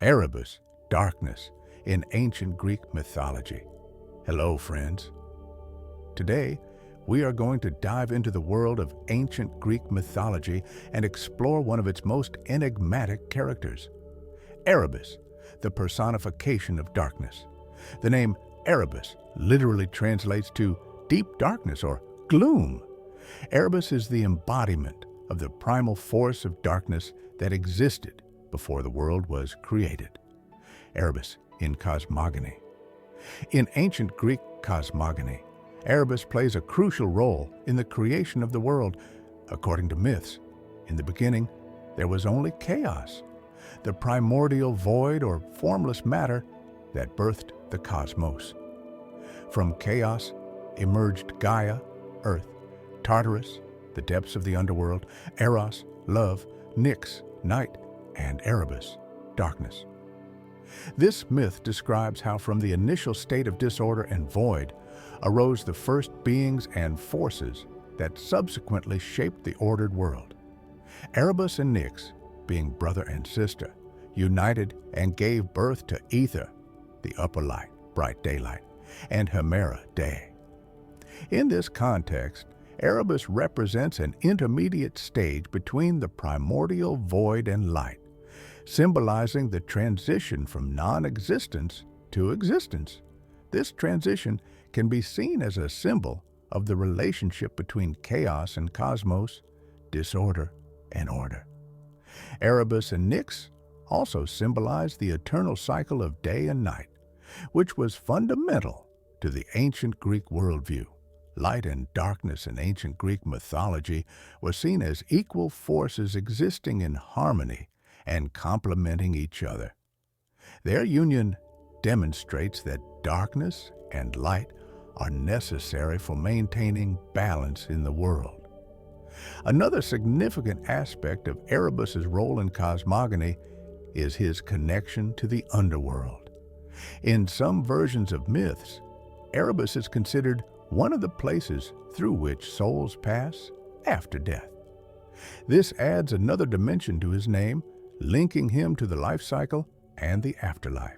Erebus, darkness, in ancient Greek mythology. Hello, friends. Today, we are going to dive into the world of ancient Greek mythology and explore one of its most enigmatic characters, Erebus, the personification of darkness. The name Erebus literally translates to deep darkness or gloom. Erebus is the embodiment of the primal force of darkness that existed before the world was created. Erebus in Cosmogony. In ancient Greek cosmogony, Erebus plays a crucial role in the creation of the world. According to myths, in the beginning, there was only chaos, the primordial void or formless matter that birthed the cosmos. From chaos emerged Gaia, Earth, Tartarus, the depths of the underworld, Eros, love, Nyx, night, and Erebus, darkness. This myth describes how from the initial state of disorder and void arose the first beings and forces that subsequently shaped the ordered world. Erebus and Nyx, being brother and sister, united and gave birth to Ether, the upper light, bright daylight, and Hemera, day. In this context, Erebus represents an intermediate stage between the primordial void and light, symbolizing the transition from non-existence to existence. This transition can be seen as a symbol of the relationship between chaos and cosmos, disorder and order. Erebus and Nyx also symbolize the eternal cycle of day and night, which was fundamental to the ancient Greek worldview. Light and darkness in ancient Greek mythology were seen as equal forces existing in harmony and complementing each other. Their union demonstrates that darkness and light are necessary for maintaining balance in the world. Another significant aspect of Erebus's role in cosmogony is his connection to the underworld. In some versions of myths, Erebus is considered one of the places through which souls pass after death. This adds another dimension to his name, linking him to the life cycle and the afterlife.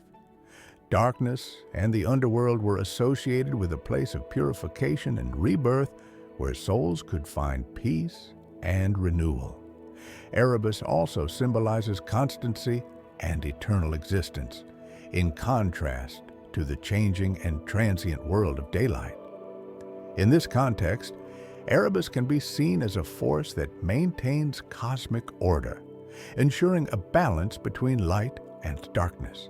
Darkness and the underworld were associated with a place of purification and rebirth where souls could find peace and renewal. Erebus also symbolizes constancy and eternal existence, in contrast to the changing and transient world of daylight. In this context, Erebus can be seen as a force that maintains cosmic order, ensuring a balance between light and darkness.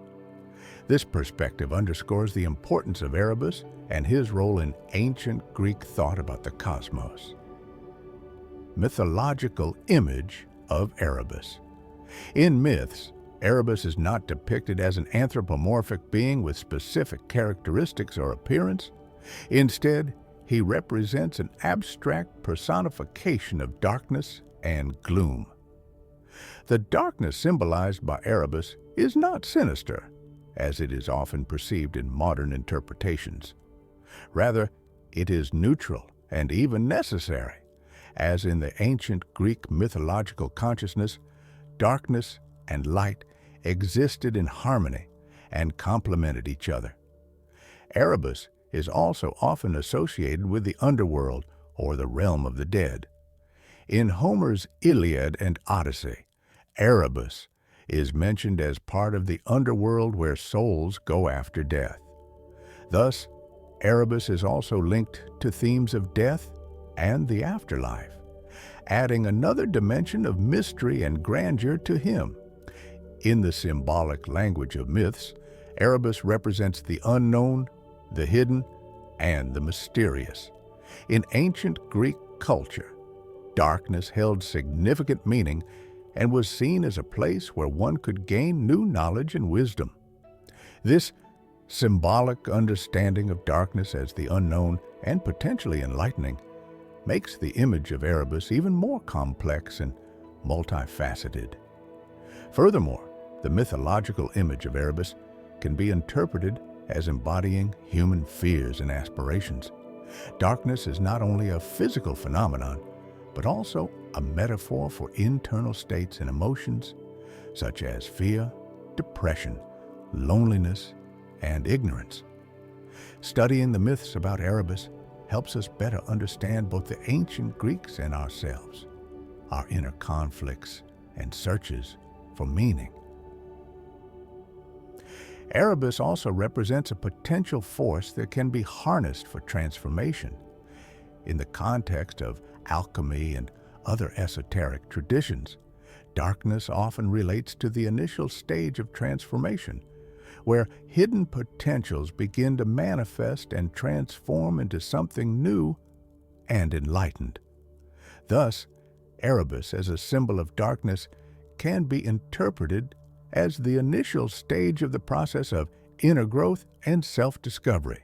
This perspective underscores the importance of Erebus and his role in ancient Greek thought about the cosmos. Mythological image of Erebus. In myths, Erebus is not depicted as an anthropomorphic being with specific characteristics or appearance. Instead, he represents an abstract personification of darkness and gloom. The darkness symbolized by Erebus is not sinister, as it is often perceived in modern interpretations. Rather, it is neutral and even necessary, as in the ancient Greek mythological consciousness, darkness and light existed in harmony and complemented each other. Erebus is also often associated with the underworld or the realm of the dead. In Homer's Iliad and Odyssey, Erebus is mentioned as part of the underworld where souls go after death. Thus, Erebus is also linked to themes of death and the afterlife, adding another dimension of mystery and grandeur to him. In the symbolic language of myths, Erebus represents the unknown, the hidden, and the mysterious. In ancient Greek culture, darkness held significant meaning and was seen as a place where one could gain new knowledge and wisdom. This symbolic understanding of darkness as the unknown and potentially enlightening makes the image of Erebus even more complex and multifaceted. Furthermore, the mythological image of Erebus can be interpreted as embodying human fears and aspirations. Darkness is not only a physical phenomenon, but also a metaphor for internal states and emotions such as fear, depression, loneliness, and ignorance. Studying the myths about Erebus helps us better understand both the ancient Greeks and ourselves, our inner conflicts and searches for meaning. Erebus also represents a potential force that can be harnessed for transformation. In the context of alchemy and other esoteric traditions, darkness often relates to the initial stage of transformation, where hidden potentials begin to manifest and transform into something new and enlightened. Thus, Erebus, as a symbol of darkness, can be interpreted as the initial stage of the process of inner growth and self-discovery.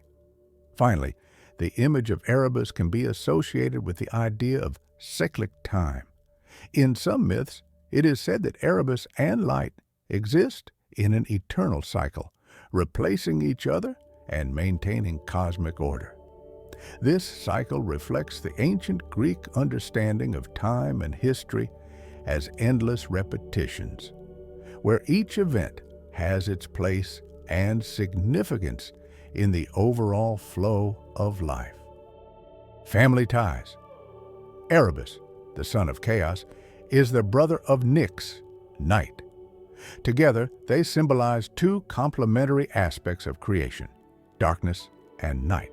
Finally, the image of Erebus can be associated with the idea of cyclic time. In some myths, it is said that Erebus and light exist in an eternal cycle, replacing each other and maintaining cosmic order. This cycle reflects the ancient Greek understanding of time and history as endless repetitions, where each event has its place and significance in the overall flow of life. Family ties. Erebus, the son of chaos, is the brother of Nyx, night. Together, they symbolize two complementary aspects of creation, darkness and night.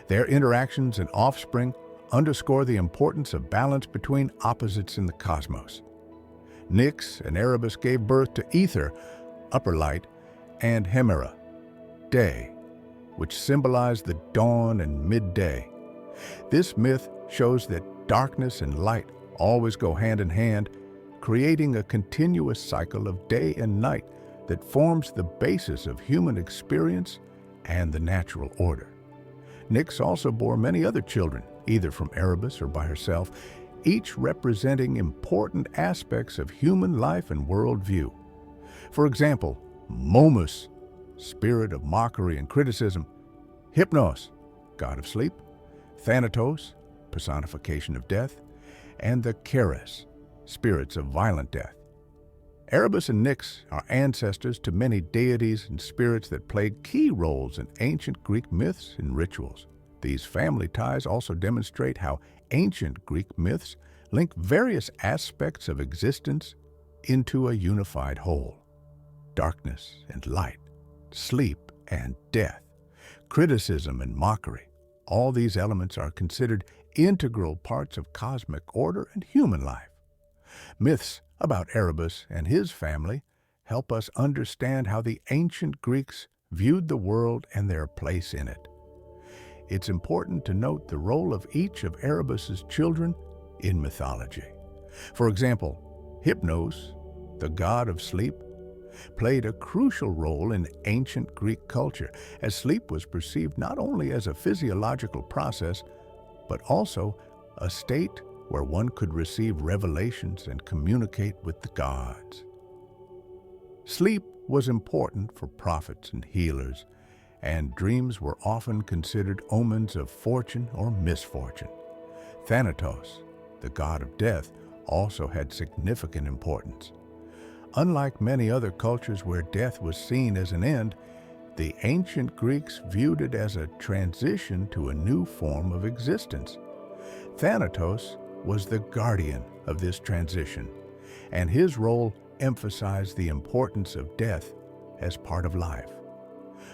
Their interactions and offspring underscore the importance of balance between opposites in the cosmos. Nyx and Erebus gave birth to Ether, upper light, and Hemera, day, which symbolize the dawn and midday. This myth shows that darkness and light always go hand in hand, creating a continuous cycle of day and night that forms the basis of human experience and the natural order. Nyx also bore many other children, either from Erebus or by herself, each representing important aspects of human life and worldview. For example, Momus, spirit of mockery and criticism; Hypnos, god of sleep; Thanatos, personification of death; and the Keres, spirits of violent death. Erebus and Nyx are ancestors to many deities and spirits that played key roles in ancient Greek myths and rituals. These family ties also demonstrate how ancient Greek myths link various aspects of existence into a unified whole. Darkness and light, sleep and death, criticism and mockery. All these elements are considered integral parts of cosmic order and human life. Myths about Erebus and his family help us understand how the ancient Greeks viewed the world and their place in it. It's important to note the role of each of Erebus's children in mythology. For example, Hypnos, the god of sleep, played a crucial role in ancient Greek culture, as sleep was perceived not only as a physiological process, but also a state where one could receive revelations and communicate with the gods. Sleep was important for prophets and healers, and dreams were often considered omens of fortune or misfortune. Thanatos, the god of death, also had significant importance. Unlike many other cultures where death was seen as an end, the ancient Greeks viewed it as a transition to a new form of existence. Thanatos was the guardian of this transition, and his role emphasized the importance of death as part of life.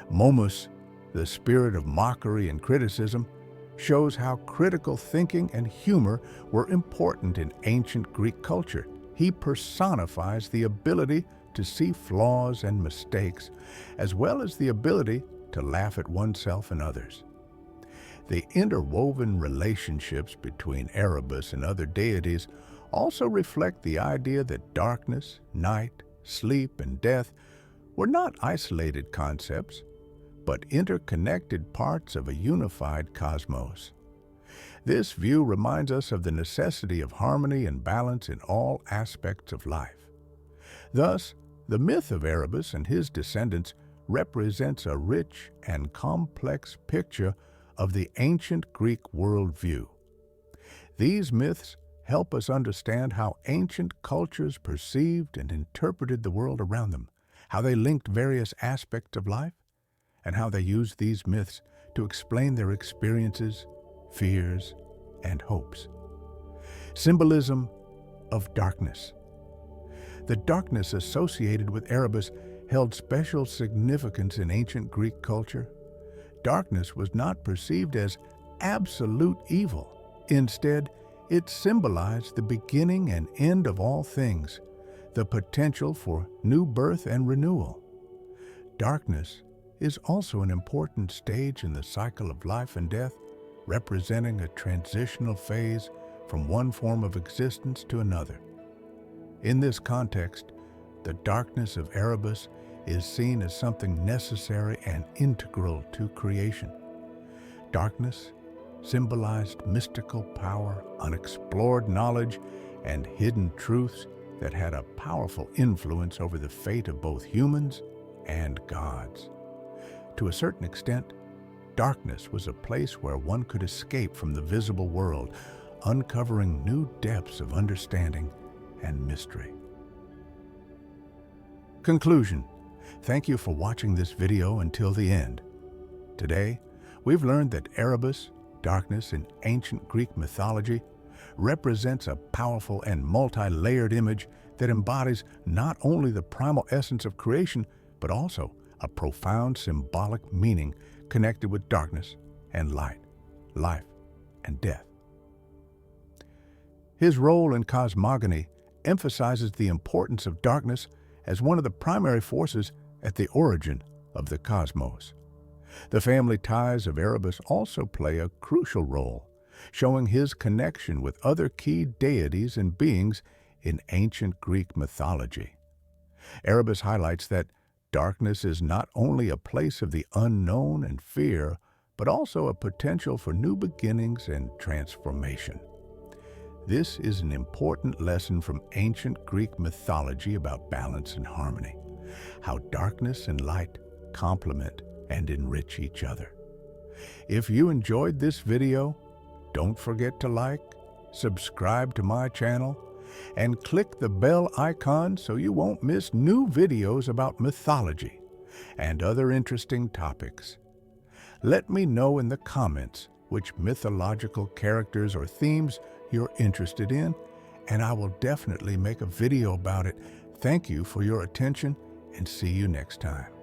Momus, the spirit of mockery and criticism, shows how critical thinking and humor were important in ancient Greek culture. He personifies the ability to see flaws and mistakes, as well as the ability to laugh at oneself and others. The interwoven relationships between Erebus and other deities also reflect the idea that darkness, night, sleep, and death were not isolated concepts, but interconnected parts of a unified cosmos. This view reminds us of the necessity of harmony and balance in all aspects of life. Thus, the myth of Erebus and his descendants represents a rich and complex picture of the ancient Greek worldview. These myths help us understand how ancient cultures perceived and interpreted the world around them, how they linked various aspects of life, and how they used these myths to explain their experiences, fears, and hopes. Symbolism of darkness. The darkness associated with Erebus held special significance in ancient Greek culture. Darkness was not perceived as absolute evil. Instead, it symbolized the beginning and end of all things, the potential for new birth and renewal. Darkness is also an important stage in the cycle of life and death, representing a transitional phase from one form of existence to another. In this context, the darkness of Erebus is seen as something necessary and integral to creation. Darkness symbolized mystical power, unexplored knowledge, and hidden truths that had a powerful influence over the fate of both humans and gods. To a certain extent, darkness was a place where one could escape from the visible world, uncovering new depths of understanding and mystery. Conclusion. Thank you for watching this video until the end. Today, we've learned that Erebus, darkness in ancient Greek mythology, represents a powerful and multi-layered image that embodies not only the primal essence of creation, but also a profound symbolic meaning connected with darkness and light, life and death. His role in Cosmogony emphasizes the importance of darkness as one of the primary forces at the origin of the cosmos. The family ties of Erebus also play a crucial role, showing his connection with other key deities and beings in ancient Greek mythology. Erebus highlights that darkness is not only a place of the unknown and fear, but also a potential for new beginnings and transformation. This is an important lesson from ancient Greek mythology about balance and harmony, how darkness and light complement and enrich each other. If you enjoyed this video, don't forget to like, subscribe to my channel, and click the bell icon so you won't miss new videos about mythology and other interesting topics. Let me know in the comments which mythological characters or themes you're interested in, and I will definitely make a video about it. Thank you for your attention, and see you next time.